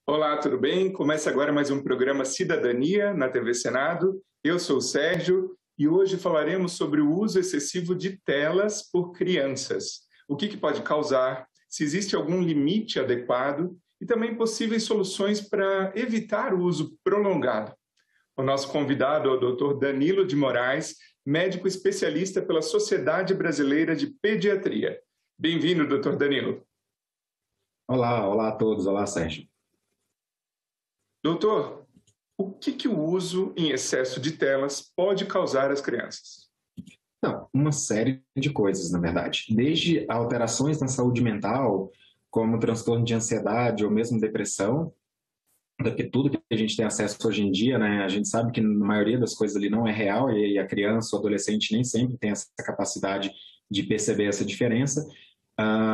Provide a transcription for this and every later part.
Olá, tudo bem? Começa agora mais um programa Cidadania na TV Senado. Eu sou o Sérgio e hoje falaremos sobre o uso excessivo de telas por crianças. O que pode causar, se existe algum limite adequado e também possíveis soluções para evitar o uso prolongado. O nosso convidado é o Dr. Danilo de Moraes, médico especialista pela Sociedade Brasileira de Pediatria. Bem-vindo, Dr. Danilo. Olá a todos. Olá, Sérgio. Doutor, o que o uso em excesso de telas pode causar às crianças? Não, uma série de coisas, na verdade. Desde alterações na saúde mental, como transtorno de ansiedade ou mesmo depressão, porque tudo que a gente tem acesso hoje em dia, né, a gente sabe que a maioria das coisas ali não é real e a criança ou adolescente nem sempre tem essa capacidade de perceber essa diferença.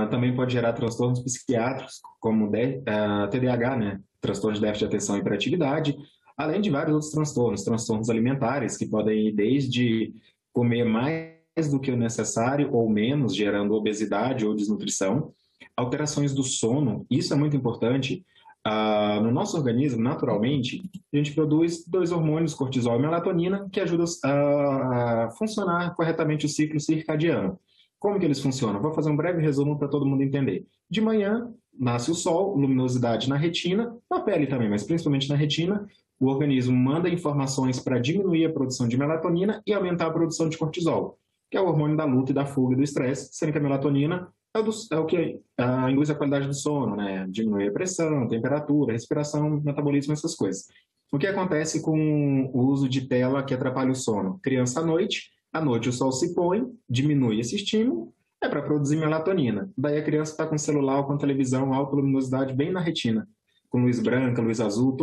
Também pode gerar transtornos psiquiátricos, como TDAH, né? Transtorno de déficit de atenção e hiperatividade, além de vários outros transtornos alimentares, que podem ir desde comer mais do que o necessário ou menos, gerando obesidade ou desnutrição. Alterações do sono, isso é muito importante. No nosso organismo, naturalmente, a gente produz dois hormônios, cortisol e melatonina, que ajudam a funcionar corretamente o ciclo circadiano. Como que eles funcionam? Vou fazer um breve resumo para todo mundo entender. De manhã, nasce o sol, luminosidade na retina, na pele também, mas principalmente na retina. O organismo manda informações para diminuir a produção de melatonina e aumentar a produção de cortisol, que é o hormônio da luta e da fuga e do estresse, sendo que a melatonina é o que induz a qualidade do sono, né? Diminui a pressão, temperatura, respiração, metabolismo, essas coisas. O que acontece com o uso de tela que atrapalha o sono? Criança à noite o sol se põe, diminui esse estímulo, é para produzir melatonina. Daí a criança está com celular ou com televisão, alta luminosidade bem na retina, com luz branca, luz azul,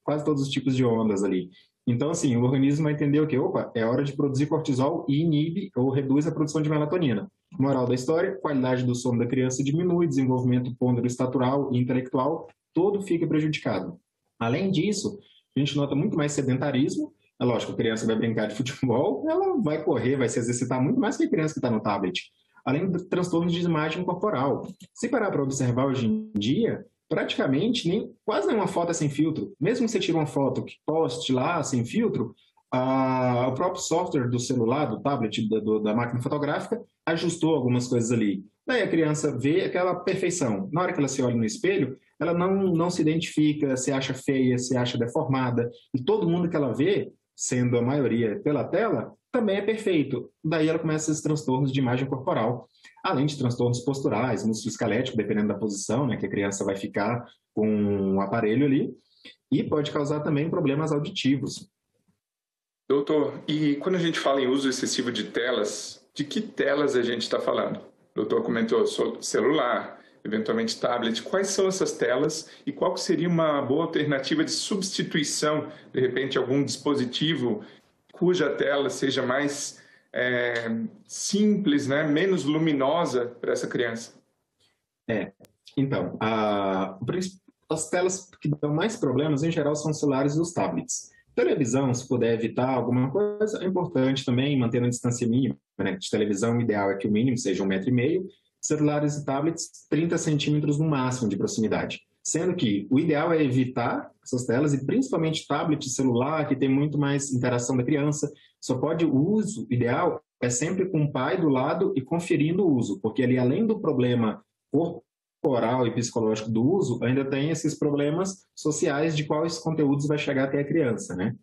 quase todos os tipos de ondas ali. Então, assim, o organismo vai entender o quê? Opa, é hora de produzir cortisol e inibe ou reduz a produção de melatonina. Moral da história, qualidade do sono da criança diminui, desenvolvimento pondero-estatural e intelectual, todo fica prejudicado. Além disso, a gente nota muito mais sedentarismo. É lógico, a criança vai brincar de futebol, ela vai correr, vai se exercitar muito mais que a criança que está no tablet. Além de transtornos de imagem corporal. Se parar para observar hoje em dia, praticamente quase nenhuma foto é sem filtro. Mesmo que você tire uma foto que poste lá sem filtro, o próprio software do celular, do tablet, da máquina fotográfica, ajustou algumas coisas ali. Daí a criança vê aquela perfeição. Na hora que ela se olha no espelho, ela não se identifica, se acha feia, se acha deformada. E todo mundo que ela vê, sendo a maioria pela tela, também é perfeito. Daí ela começa esses transtornos de imagem corporal, além de transtornos posturais, musculoesquelético, dependendo da posição, né, que a criança vai ficar com o aparelho ali, e pode causar também problemas auditivos. Doutor, e quando a gente fala em uso excessivo de telas, de que telas a gente está falando? O doutor comentou celular, eventualmente tablet. Quais são essas telas e qual seria uma boa alternativa de substituição, de repente, algum dispositivo cuja tela seja mais simples, né? Menos luminosa para essa criança? Então, as telas que dão mais problemas, em geral, são os celulares e os tablets. Televisão, se puder evitar alguma coisa, é importante também manter uma distância mínima, né? De televisão, o ideal é que o mínimo seja 1,5 m, celulares e tablets, 30 centímetros no máximo de proximidade. Sendo que o ideal é evitar essas telas, e principalmente tablet e celular, que tem muito mais interação da criança. O uso ideal é sempre com o pai do lado e conferindo o uso, porque ali, além do problema corporal e psicológico do uso, ainda tem esses problemas sociais de quais conteúdos vai chegar até a criança, né?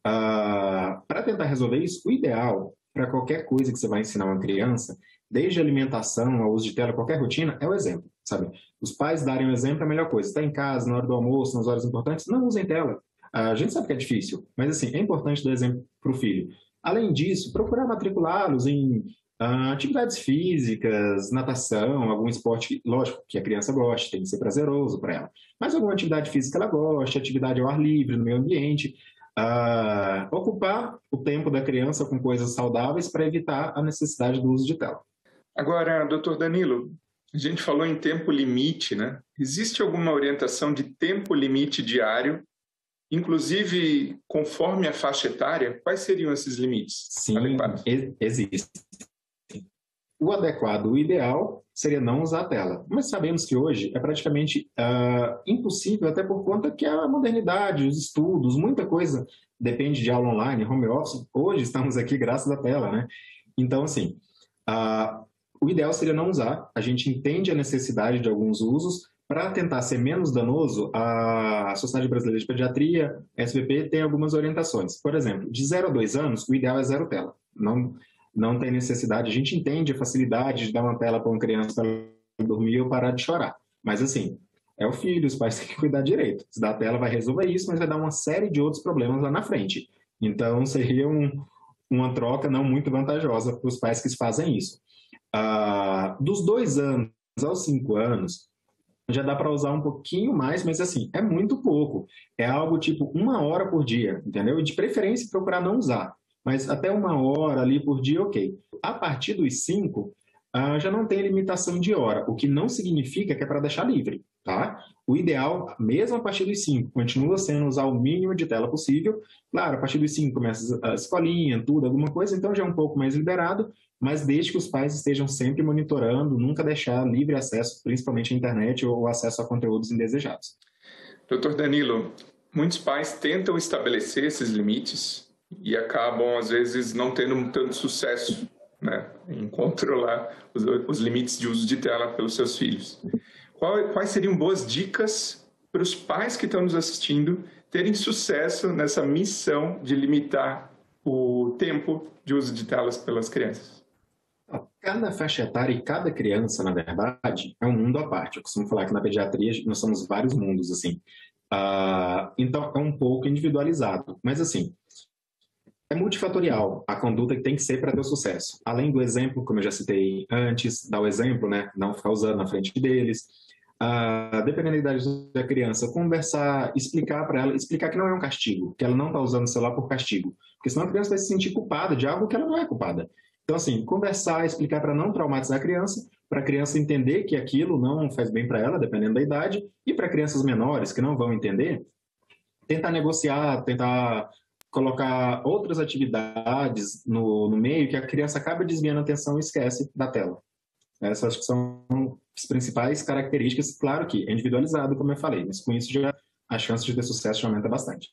Para tentar resolver isso, o ideal para qualquer coisa que você vai ensinar uma criança, desde alimentação ao uso de tela, qualquer rotina, é o exemplo, sabe? Os pais darem o exemplo é a melhor coisa. Está em casa, na hora do almoço, nas horas importantes, não usem tela. A gente sabe que é difícil, mas assim, é importante dar exemplo para o filho. Além disso, procurar matriculá-los em atividades físicas, natação, algum esporte, lógico, que a criança goste, tem que ser prazeroso para ela. Mas alguma atividade física ela goste, atividade ao ar livre, no meio ambiente. Ocupar o tempo da criança com coisas saudáveis para evitar a necessidade do uso de tela. Agora, doutor Danilo, a gente falou em tempo limite, né? Existe alguma orientação de tempo limite diário, inclusive conforme a faixa etária? Quais seriam esses limites? Sim, existe. o adequado, o ideal seria não usar a tela. Mas sabemos que hoje é praticamente impossível, até por conta que a modernidade, os estudos, muita coisa depende de aula online, home office. Hoje estamos aqui graças à tela, né? Então, assim, o ideal seria não usar. A gente entende a necessidade de alguns usos. Para tentar ser menos danoso, a Sociedade Brasileira de Pediatria, SBP, tem algumas orientações. Por exemplo, de 0 a 2 anos, o ideal é zero tela. Não tem necessidade. A gente entende a facilidade de dar uma tela para uma criança para ela dormir ou parar de chorar. Mas, assim, é o filho, os pais têm que cuidar direito. Se dá a tela, vai resolver isso, mas vai dar uma série de outros problemas lá na frente. Então, seria uma troca não muito vantajosa para os pais que fazem isso. Dos 2 anos aos 5 anos, já dá para usar um pouquinho mais, mas assim, é muito pouco. É algo tipo 1 hora por dia, entendeu? E de preferência procurar não usar, mas até 1 hora ali por dia, ok. A partir dos 5, já não tem limitação de hora, o que não significa que é para deixar livre, tá? O ideal, mesmo a partir dos 5, continua sendo usar o mínimo de tela possível. Claro, a partir dos 5 começa a escolinha, tudo, alguma coisa, então já é um pouco mais liberado, mas desde que os pais estejam sempre monitorando, nunca deixar livre acesso, principalmente à internet ou acesso a conteúdos indesejados. Doutor Danilo, muitos pais tentam estabelecer esses limites e acabam, às vezes, não tendo tanto sucesso, né, em controlar os limites de uso de tela pelos seus filhos. Quais seriam boas dicas para os pais que estão nos assistindo terem sucesso nessa missão de limitar o tempo de uso de telas pelas crianças? Cada faixa etária e cada criança, na verdade, é um mundo à parte. Eu costumo falar que na pediatria nós somos vários mundos, assim. Então, é um pouco individualizado. Mas, assim, é multifatorial a conduta que tem que ser para ter o sucesso. Além do exemplo, como eu já citei antes, dar o exemplo, né? Não ficar usando na frente deles. Dependendo da idade da criança, conversar, explicar para ela, explicar que não é um castigo, que ela não está usando o celular por castigo. Porque senão a criança vai se sentir culpada de algo que ela não é culpada. Então, assim, conversar, explicar para não traumatizar a criança, para a criança entender que aquilo não faz bem para ela, dependendo da idade, e para crianças menores que não vão entender, tentar negociar, tentar colocar outras atividades no meio que a criança acaba desviando a atenção e esquece da tela. Essas acho que são as principais características, claro que é individualizado, como eu falei, mas com isso já a chance de ter sucesso já aumenta bastante.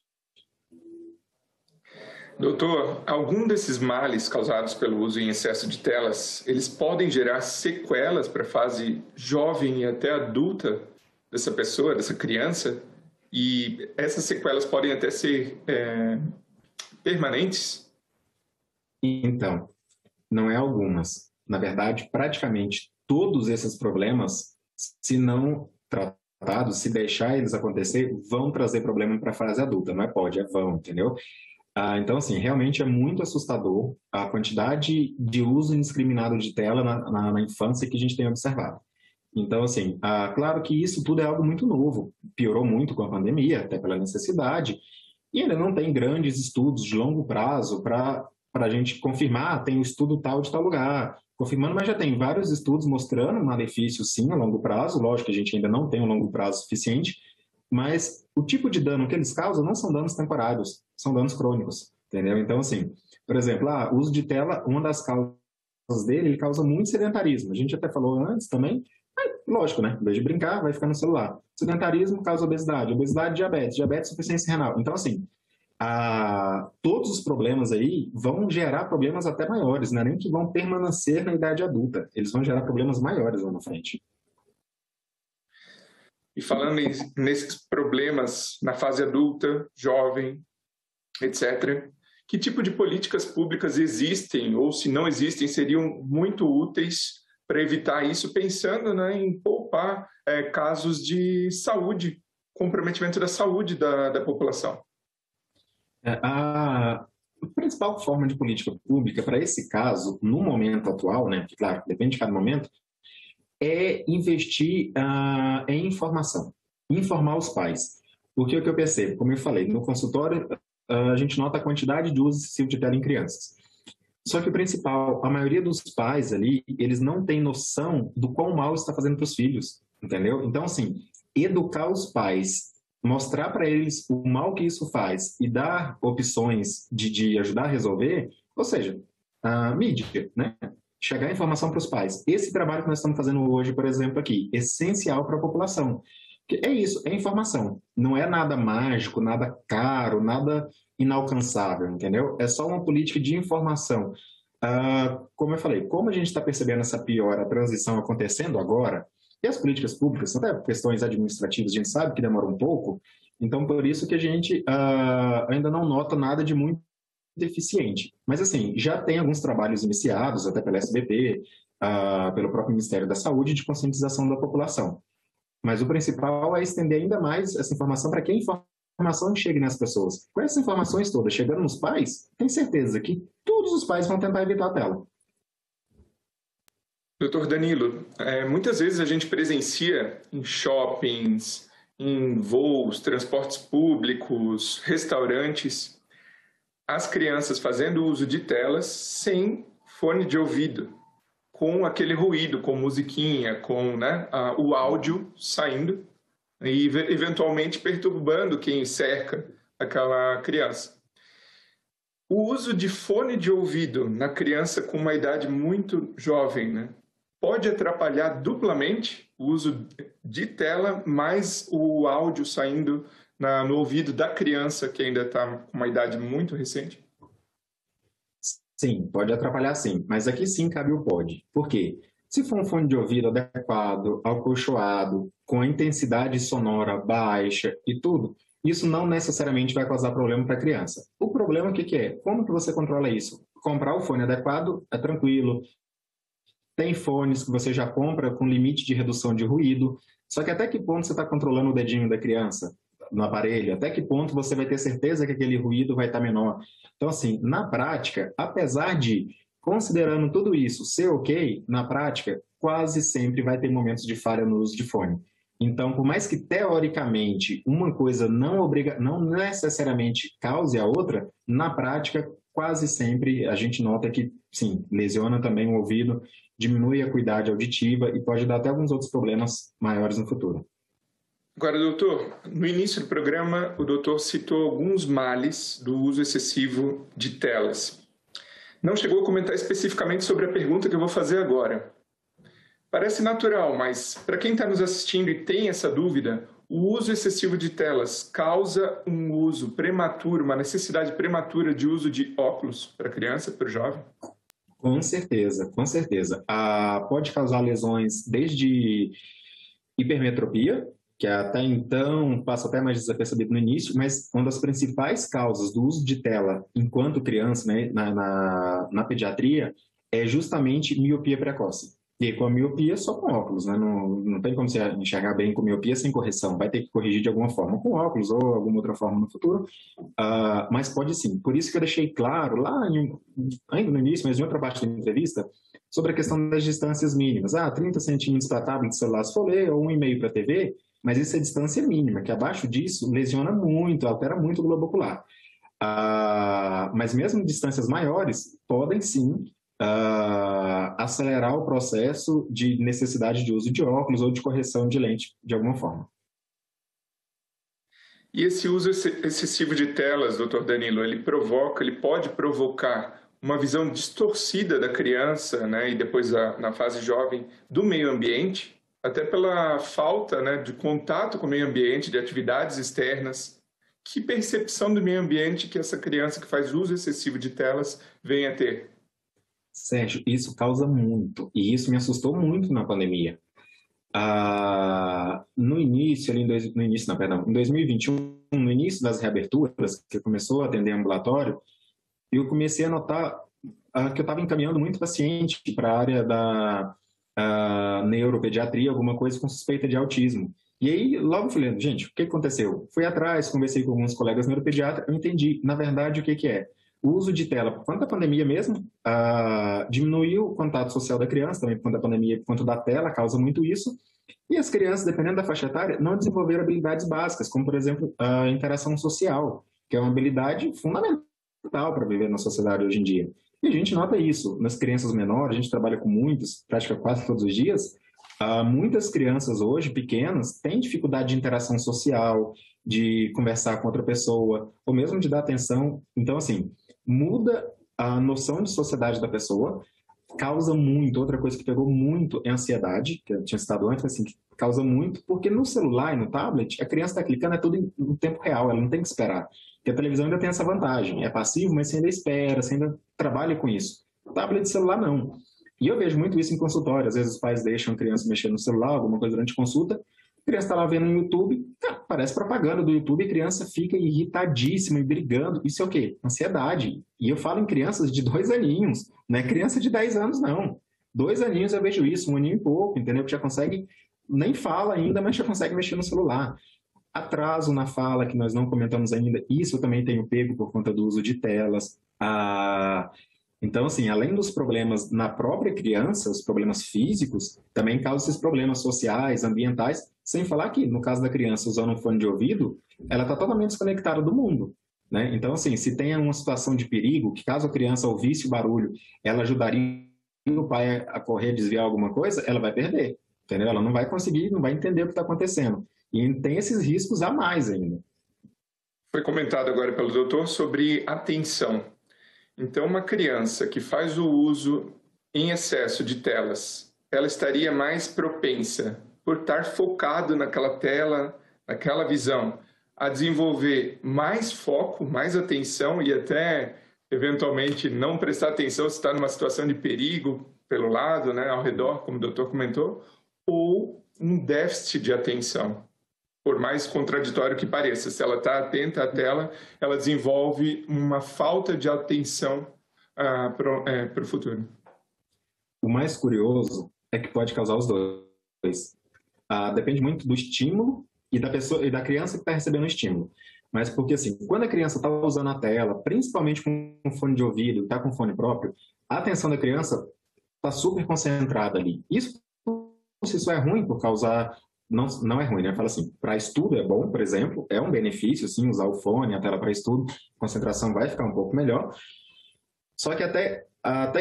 Doutor, algum desses males causados pelo uso em excesso de telas, eles podem gerar sequelas para a fase jovem e até adulta dessa pessoa, dessa criança? E essas sequelas podem até ser permanentes? Então, não é algumas. Na verdade, praticamente todos esses problemas, se não tratados, se deixar eles acontecer, vão trazer problema para a fase adulta. Não é pode, é vão, entendeu? Então, assim, realmente é muito assustador a quantidade de uso indiscriminado de tela na infância que a gente tem observado. Então, assim, claro que isso tudo é algo muito novo, piorou muito com a pandemia, até pela necessidade, e ainda não tem grandes estudos de longo prazo para a gente confirmar, tem um estudo tal de tal lugar, confirmando, mas já tem vários estudos mostrando malefícios, sim, a longo prazo. Lógico que a gente ainda não tem um longo prazo suficiente, mas o tipo de dano que eles causam não são danos temporários, são danos crônicos, entendeu? Então, assim, por exemplo, o uso de tela, uma das causas dele, ele causa muito sedentarismo. A gente até falou antes também, lógico, né? Em vez de brincar, vai ficar no celular. Sedentarismo causa obesidade, diabetes, insuficiência renal. Então, assim, todos os problemas aí vão gerar problemas até maiores, né? Nem que vão permanecer na idade adulta, eles vão gerar problemas maiores lá na frente. E falando nesses problemas na fase adulta, jovem, etc., que tipo de políticas públicas existem ou, se não existem, seriam muito úteis para evitar isso, pensando, né, em poupar casos de saúde, comprometimento da saúde da população? A principal forma de política pública para esse caso, no momento atual, né, que, claro, depende de cada momento, é investir em informação, informar os pais. Porque o que eu percebo, como eu falei, no consultório a gente nota a quantidade de uso excessivo de tela em crianças. Só que o principal, a maioria dos pais ali, eles não têm noção do quão mal está fazendo para os filhos, entendeu? Então, assim, educar os pais, mostrar para eles o mal que isso faz e dar opções de ajudar a resolver, ou seja, a mídia, né? chegar a informação para os pais. Esse trabalho que nós estamos fazendo hoje, por exemplo, aqui, essencial para a população. É isso, é informação. Não é nada mágico, nada caro, nada inalcançável, entendeu? É só uma política de informação. Como eu falei, como a gente está percebendo essa piora, a transição acontecendo agora, e as políticas públicas, até questões administrativas, a gente sabe que demora um pouco, então por isso que a gente ainda não nota nada de muito deficiente. Mas assim, já tem alguns trabalhos iniciados, até pela SBP, pelo próprio Ministério da Saúde, de conscientização da população. Mas o principal é estender ainda mais essa informação para que a informação chegue nas pessoas. Com essas informações todas chegando nos pais, tem certeza que todos os pais vão tentar evitar a tela. Doutor Danilo, muitas vezes a gente presencia em shoppings, em voos, transportes públicos, restaurantes, as crianças fazendo uso de telas sem fone de ouvido, com aquele ruído, com musiquinha, com o áudio saindo e eventualmente perturbando quem cerca aquela criança. O uso de fone de ouvido na criança com uma idade muito jovem, pode atrapalhar duplamente o uso de tela, mais o áudio saindo no ouvido da criança que ainda está com uma idade muito recente? Sim, pode atrapalhar sim, mas aqui sim cabe o pode. Por quê? Se for um fone de ouvido adequado, acolchoado, com a intensidade sonora baixa e tudo, isso não necessariamente vai causar problema para a criança. O problema o que é? Como que você controla isso? Comprar o fone adequado é tranquilo. Tem fones que você já compra com limite de redução de ruído, só que até que ponto você está controlando o dedinho da criança no aparelho? Até que ponto você vai ter certeza que aquele ruído vai estar menor? Então, assim, na prática, apesar de, considerando tudo isso ser ok, na prática, quase sempre vai ter momentos de falha no uso de fone. Então, por mais que teoricamente uma coisa não necessariamente cause a outra, na prática, quase sempre a gente nota que, sim, lesiona também o ouvido, diminui a acuidade auditiva e pode dar até alguns outros problemas maiores no futuro. Agora, doutor, no início do programa, o doutor citou alguns males do uso excessivo de telas. Não chegou a comentar especificamente sobre a pergunta que eu vou fazer agora. Parece natural, mas para quem está nos assistindo e tem essa dúvida, o uso excessivo de telas causa um uso prematuro, uma necessidade prematura de uso de óculos para a criança, para o jovem? Com certeza, com certeza. Pode causar lesões desde hipermetropia, que até então passa até mais desapercebido no início, mas uma das principais causas do uso de tela enquanto criança, na pediatria, é justamente miopia precoce. E com a miopia, só com óculos, não tem como você enxergar bem com miopia sem correção, vai ter que corrigir de alguma forma com óculos ou alguma outra forma no futuro, mas pode sim. Por isso que eu deixei claro, ainda no início, mas em outra parte da entrevista, sobre a questão das distâncias mínimas. 30 centímetros para tablet, celular, se for ler, ou 1,5 para TV, mas isso é distância mínima, que abaixo disso lesiona muito, altera muito o globo ocular. Mas mesmo distâncias maiores podem sim acelerar o processo de necessidade de uso de óculos ou de correção de lente de alguma forma. E esse uso excessivo de telas, doutor Danilo, ele pode provocar uma visão distorcida da criança, e depois na fase jovem, do meio ambiente, até pela falta de contato com o meio ambiente, de atividades externas. Que percepção do meio ambiente que essa criança que faz uso excessivo de telas vem a ter? Sérgio, isso causa muito, e isso me assustou muito na pandemia. No início, em 2021, no início das reaberturas, que começou a atender ambulatório, eu comecei a notar que eu estava encaminhando muito paciente para a área da neuropediatria, alguma coisa com suspeita de autismo. E aí, logo falei, gente, o que aconteceu? Fui atrás, conversei com alguns colegas neuropediatras, eu entendi, na verdade, o que é. O uso de tela, por conta da pandemia mesmo, diminuiu o contato social da criança, também por conta da pandemia, por conta da tela, causa muito isso. E as crianças, dependendo da faixa etária, não desenvolveram habilidades básicas, como, por exemplo, a interação social, que é uma habilidade fundamental para viver na sociedade hoje em dia. E a gente nota isso nas crianças menores, a gente trabalha com muitas, praticamente quase todos os dias. Muitas crianças hoje, pequenas, têm dificuldade de interação social, de conversar com outra pessoa, ou mesmo de dar atenção. Então, assim, muda a noção de sociedade da pessoa, causa muito, outra coisa que pegou muito é a ansiedade, que eu tinha citado antes, assim, que causa muito, porque no celular e no tablet, a criança está clicando, é tudo no tempo real, ela não tem que esperar. Porque a televisão ainda tem essa vantagem, é passivo, mas você ainda espera, você ainda trabalha com isso. O tablet e celular, não. E eu vejo muito isso em consultório, às vezes os pais deixam a criança mexer no celular, alguma coisa durante a consulta, a criança está lá vendo no YouTube, parece propaganda do YouTube, e a criança fica irritadíssima e brigando. Isso é o quê? Ansiedade. E eu falo em crianças de 2 aninhos, não é criança de 10 anos, não. 2 aninhos eu vejo isso, 1 aninho e pouco, entendeu? Que já consegue, nem fala ainda, mas já consegue mexer no celular. Atraso na fala, que nós não comentamos ainda, isso eu também tenho pego por conta do uso de telas. Então, assim, além dos problemas na própria criança, os problemas físicos, também causam esses problemas sociais, ambientais, sem falar que, no caso da criança usando um fone de ouvido, ela está totalmente desconectada do mundo, né? Então, assim, se tem uma situação de perigo, que caso a criança ouvisse o barulho, ela ajudaria o pai a correr, desviar alguma coisa, ela vai perder, entendeu? Ela não vai conseguir, não vai entender o que está acontecendo. E tem esses riscos a mais ainda. Foi comentado agora pelo doutor sobre atenção. Então, uma criança que faz o uso em excesso de telas, ela estaria mais propensa, por estar focado naquela tela, naquela visão, a desenvolver mais foco, mais atenção e até, eventualmente, não prestar atenção se está numa situação de perigo pelo lado, né, ao redor, como o doutor comentou, ou um déficit de atenção. Por mais contraditório que pareça, se ela está atenta à tela, ela desenvolve uma falta de atenção para o futuro. O mais curioso é que pode causar os dois. Depende muito do estímulo e da pessoa e da criança que está recebendo o estímulo. Mas porque, assim, quando a criança está usando a tela, principalmente com fone de ouvido, está com fone próprio, a atenção da criança está super concentrada ali. Isso, se isso é ruim por causar... Não é ruim, né? Fala assim, para estudo é bom, por exemplo, é um benefício, sim, usar o fone, a tela para estudo, a concentração vai ficar um pouco melhor. Só que até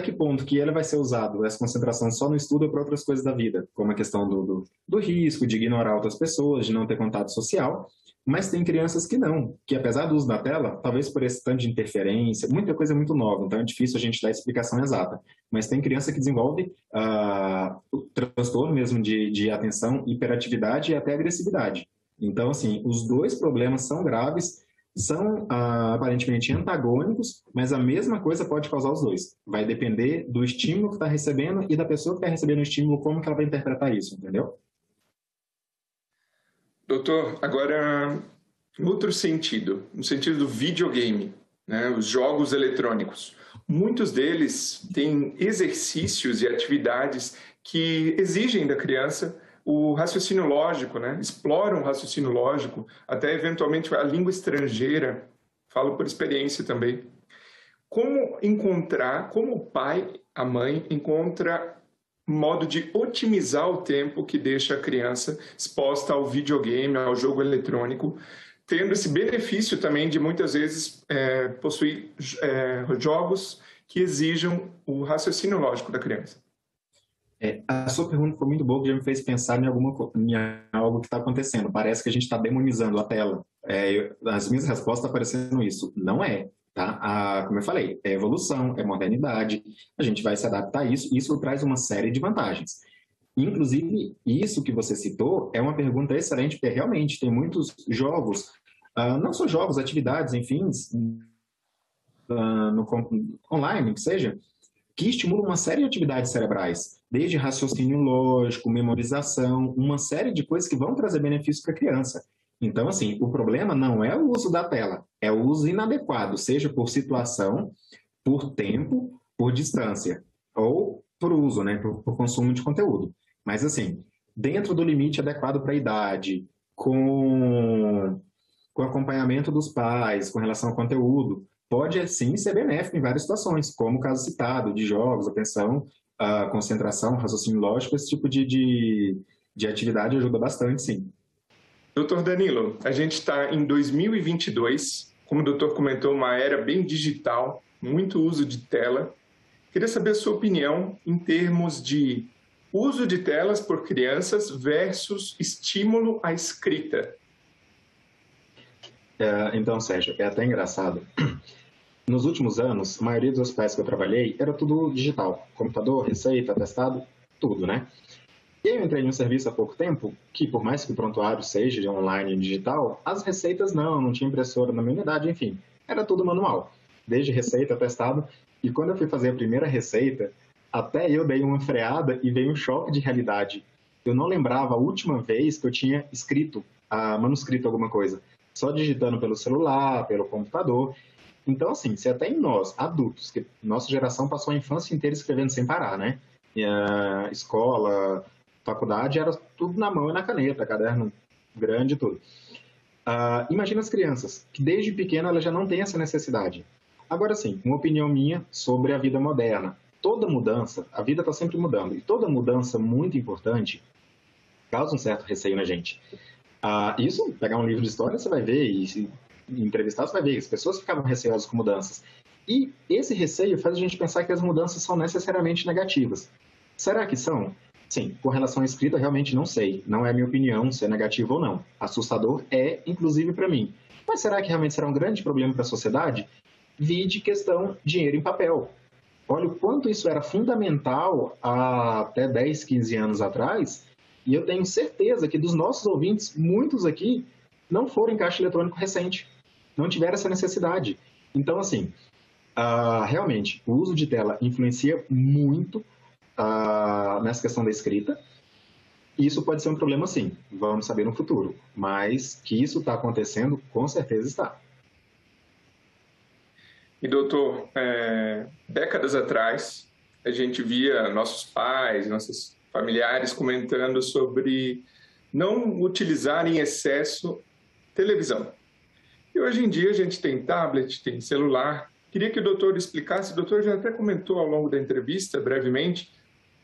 que ponto que ele vai ser usado, essa concentração só no estudo ou para outras coisas da vida, como a questão do risco de ignorar outras pessoas, de não ter contato social, mas tem crianças que não, que apesar do uso da tela, talvez por esse tanto de interferência, muita coisa é muito nova, então é difícil a gente dar a explicação exata, mas tem criança que desenvolve o transtorno mesmo de atenção, hiperatividade e até agressividade. Então, assim, os dois problemas são graves, são aparentemente antagônicos, mas a mesma coisa pode causar os dois. Vai depender do estímulo que está recebendo e da pessoa que está recebendo o estímulo, como que ela vai interpretar isso, entendeu? Doutor, agora, no outro sentido, no sentido do videogame, né, os jogos eletrônicos, muitos deles têm exercícios e atividades que exigem da criança o raciocínio lógico, né? Exploram o raciocínio lógico, até eventualmente a língua estrangeira, falo por experiência também. Como o pai, a mãe, encontra modo de otimizar o tempo que deixa a criança exposta ao videogame, ao jogo eletrônico, tendo esse benefício também de muitas vezes possuir jogos que exijam o lógico da criança. A sua pergunta foi muito boa, que já me fez pensar em algo que está acontecendo. Parece que a gente está demonizando a tela. As minhas respostas estão parecendo isso. Não é, tá? Como eu falei, é evolução, é modernidade. A gente vai se adaptar a isso. Isso traz uma série de vantagens. Inclusive, isso que você citou é uma pergunta excelente, porque realmente tem muitos jogos, não só jogos, atividades, enfim, online, que seja, que estimulam uma série de atividades cerebrais, desde raciocínio lógico, memorização, uma série de coisas que vão trazer benefícios para a criança. Então, assim, o problema não é o uso da tela, é o uso inadequado, seja por situação, por tempo, por distância, ou por uso, né, por consumo de conteúdo. Mas, assim, dentro do limite adequado para a idade, com acompanhamento dos pais, com relação ao conteúdo, pode, sim, ser benéfico em várias situações, como o caso citado, de jogos, atenção, concentração, raciocínio lógico, esse tipo de atividade ajuda bastante, sim. Doutor Danilo, a gente está em 2022, como o doutor comentou, uma era bem digital, muito uso de tela. Queria saber a sua opinião em termos de uso de telas por crianças versus estímulo à escrita. Então, Sérgio, é até engraçado. Nos últimos anos, a maioria dos hospitais que eu trabalhei era tudo digital. Computador, receita, atestado, tudo, né? E aí eu entrei em um serviço há pouco tempo que, por mais que o prontuário seja de online e digital, as receitas não tinha impressora na minha unidade, enfim, era tudo manual. Desde receita, atestado. E quando eu fui fazer a primeira receita, até eu dei uma freada e veio um choque de realidade. Eu não lembrava a última vez que eu tinha escrito, manuscrito alguma coisa. Só digitando pelo celular, pelo computador. Então, assim, se até em nós, adultos, que nossa geração passou a infância inteira escrevendo sem parar, né? E a escola, faculdade, era tudo na mão e na caneta, caderno grande e tudo. Imagina as crianças, que desde pequena elas já não têm essa necessidade. Agora sim, uma opinião minha sobre a vida moderna. Toda mudança, a vida está sempre mudando, e toda mudança muito importante causa um certo receio na gente. Isso, pegar um livro de história, você vai ver, e entrevistar, você vai ver que as pessoas ficavam receosas com mudanças. E esse receio faz a gente pensar que as mudanças são necessariamente negativas. Será que são? Sim, com relação à escrita, realmente não sei. Não é minha opinião se é negativo ou não. Assustador é, inclusive, para mim. Mas será que realmente será um grande problema para a sociedade? Vide questão dinheiro em papel. Olha o quanto isso era fundamental há até 10, 15 anos atrás, e eu tenho certeza que dos nossos ouvintes, muitos aqui não foram em caixa eletrônico recente, não tiveram essa necessidade. Então, assim, realmente, o uso de tela influencia muito nessa questão da escrita. Isso pode ser um problema, sim, vamos saber no futuro, mas que isso está acontecendo, com certeza está. E, doutor, décadas atrás, a gente via nossos pais, nossos familiares comentando sobre não utilizar em excesso televisão. E hoje em dia a gente tem tablet, tem celular. Queria que o doutor explicasse, o doutor já até comentou ao longo da entrevista, brevemente,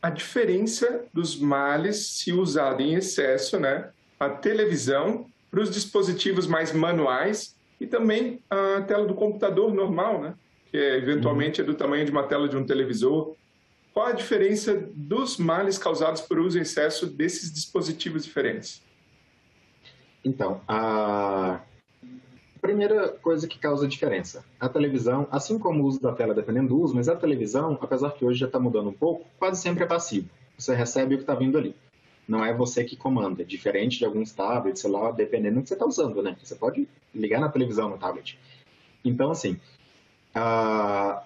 a diferença dos males se usado em excesso, né? A televisão para os dispositivos mais manuais e também a tela do computador normal, né? Que eventualmente é do tamanho de uma tela de um televisor. Qual a diferença dos males causados por uso em excesso desses dispositivos diferentes? Então, a primeira coisa que causa diferença, a televisão, assim como o uso da tela, dependendo do uso, mas a televisão, apesar que hoje já está mudando um pouco, quase sempre é passivo. Você recebe o que está vindo ali. Não é você que comanda, diferente de alguns tablets, sei lá, dependendo do que você está usando, né? Você pode ligar na televisão no tablet. Então, assim,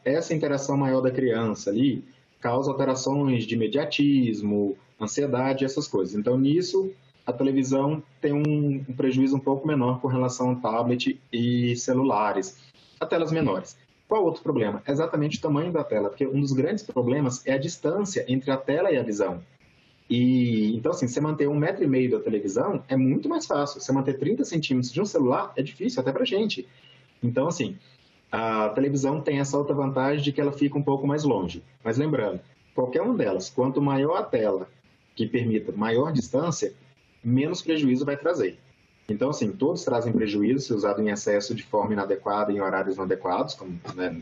essa interação maior da criança ali causa alterações de imediatismo, ansiedade, essas coisas. Então, nisso, a televisão tem um prejuízo um pouco menor com relação ao tablet e celulares, a telas menores. Qual outro problema? É exatamente o tamanho da tela, porque um dos grandes problemas é a distância entre a tela e a visão. Então, assim, você manter 1,5 metro da televisão é muito mais fácil. Você manter 30 centímetros de um celular é difícil, até pra gente. Então, assim, a televisão tem essa outra vantagem de que ela fica um pouco mais longe. Mas lembrando, qualquer uma delas, quanto maior a tela que permita maior distância, menos prejuízo vai trazer. Então, assim, todos trazem prejuízo se usado em excesso de forma inadequada em horários inadequados, como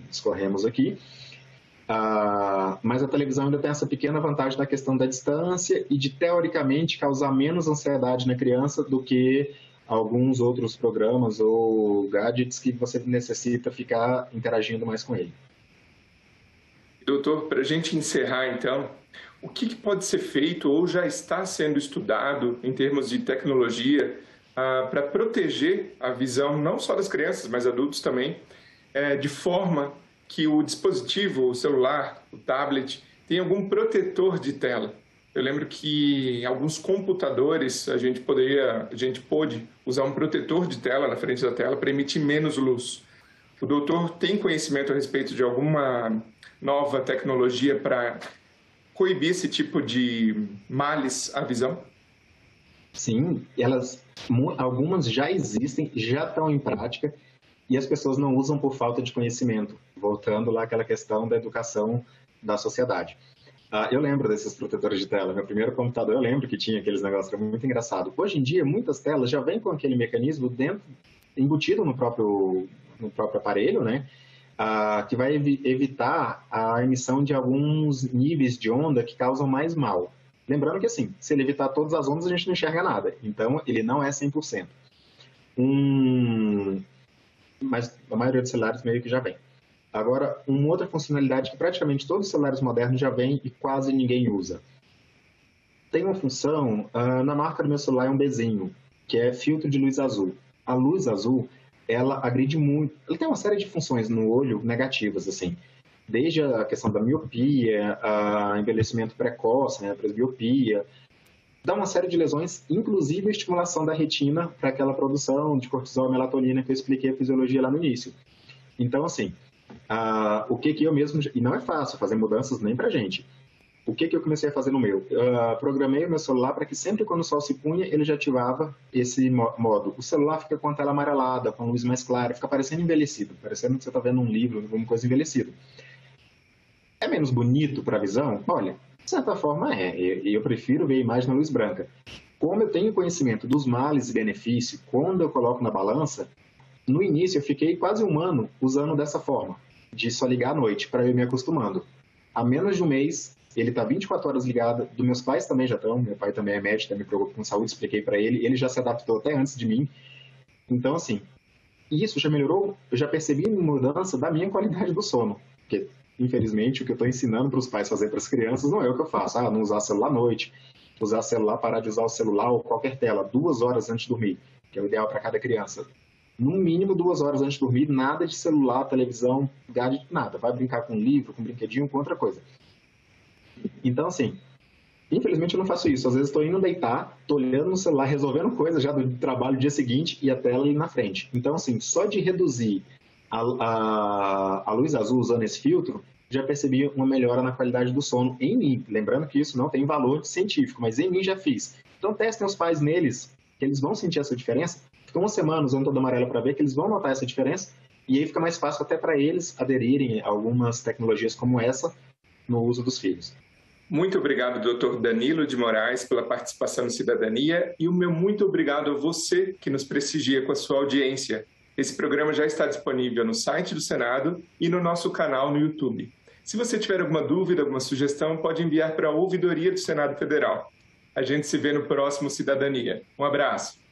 discorremos aqui. Mas a televisão ainda tem essa pequena vantagem da questão da distância e de, teoricamente, causar menos ansiedade na criança do que alguns outros programas ou gadgets que você necessita ficar interagindo mais com ele. Doutor, para a gente encerrar, então, o que pode ser feito ou já está sendo estudado em termos de tecnologia para proteger a visão não só das crianças, mas adultos também, de forma que o dispositivo, o celular, o tablet, tenha algum protetor de tela? Eu lembro que em alguns computadores a gente pôde usar um protetor de tela na frente da tela para emitir menos luz. O doutor tem conhecimento a respeito de alguma nova tecnologia para coibir esse tipo de males à visão? Sim, algumas já existem, já estão em prática e as pessoas não usam por falta de conhecimento. Voltando lá àquela questão da educação da sociedade. Eu lembro desses protetores de tela. Meu primeiro computador, eu lembro que tinha aqueles negócios, era muito engraçado. Hoje em dia, muitas telas já vêm com aquele mecanismo embutido no próprio aparelho, né? Que vai evitar a emissão de alguns níveis de onda que causam mais mal. Lembrando que, assim, se ele evitar todas as ondas, a gente não enxerga nada. Então, ele não é 100%. Mas a maioria dos celulares meio que já vem. Agora, uma outra funcionalidade que praticamente todos os celulares modernos já vêm e quase ninguém usa. Tem uma função, na marca do meu celular é um Bzinho, que é filtro de luz azul. A luz azul, ela agride muito, ela tem uma série de funções no olho negativas, assim, desde a questão da miopia, a envelhecimento precoce, né, a presbiopia, dá uma série de lesões, inclusive a estimulação da retina para aquela produção de cortisol e melatonina que eu expliquei a fisiologia lá no início. Então, assim, o que eu mesmo... E não é fácil fazer mudanças nem para gente. O que eu comecei a fazer no meu? Programei o meu celular para que sempre quando o sol se punha, ele já ativava esse modo. O celular fica com a tela amarelada, com a luz mais clara, fica parecendo envelhecido, parecendo que você está vendo um livro, alguma coisa envelhecida. É menos bonito para a visão? Olha, de certa forma é, e eu prefiro ver a imagem na luz branca. Como eu tenho conhecimento dos males e benefícios, quando eu coloco na balança, no início eu fiquei quase um ano usando dessa forma, de só ligar à noite, para eu ir me acostumando. Há menos de um mês, ele está 24 horas ligado, dos meus pais também já estão, meu pai também é médico, também me preocupa com saúde, expliquei para ele já se adaptou até antes de mim. Então, assim, isso já melhorou, eu já percebi mudança da minha qualidade do sono, porque, infelizmente, o que eu estou ensinando para os pais fazer para as crianças não é o que eu faço, não usar celular à noite, usar celular, parar de usar o celular ou qualquer tela 2 horas antes de dormir, que é o ideal para cada criança. No mínimo 2 horas antes de dormir, nada de celular, televisão, gadget, nada. Vai brincar com um livro, com um brinquedinho, com outra coisa. Então, assim, infelizmente eu não faço isso. Às vezes estou indo deitar, estou olhando no celular, resolvendo coisa já do trabalho do dia seguinte e a tela ali na frente. Então, assim, só de reduzir a luz azul usando esse filtro, já percebi uma melhora na qualidade do sono em mim. Lembrando que isso não tem valor científico, mas em mim já fiz. Então, testem os pais neles, que eles vão sentir essa diferença. Ficam 1 semana usando todo amarelo para ver que eles vão notar essa diferença e aí fica mais fácil até para eles aderirem a algumas tecnologias como essa no uso dos filhos. Muito obrigado, Dr. Danilo de Moraes, pela participação no Cidadania e o meu muito obrigado a você que nos prestigia com a sua audiência. Esse programa já está disponível no site do Senado e no nosso canal no YouTube. Se você tiver alguma dúvida, alguma sugestão, pode enviar para a Ouvidoria do Senado Federal. A gente se vê no próximo Cidadania. Um abraço.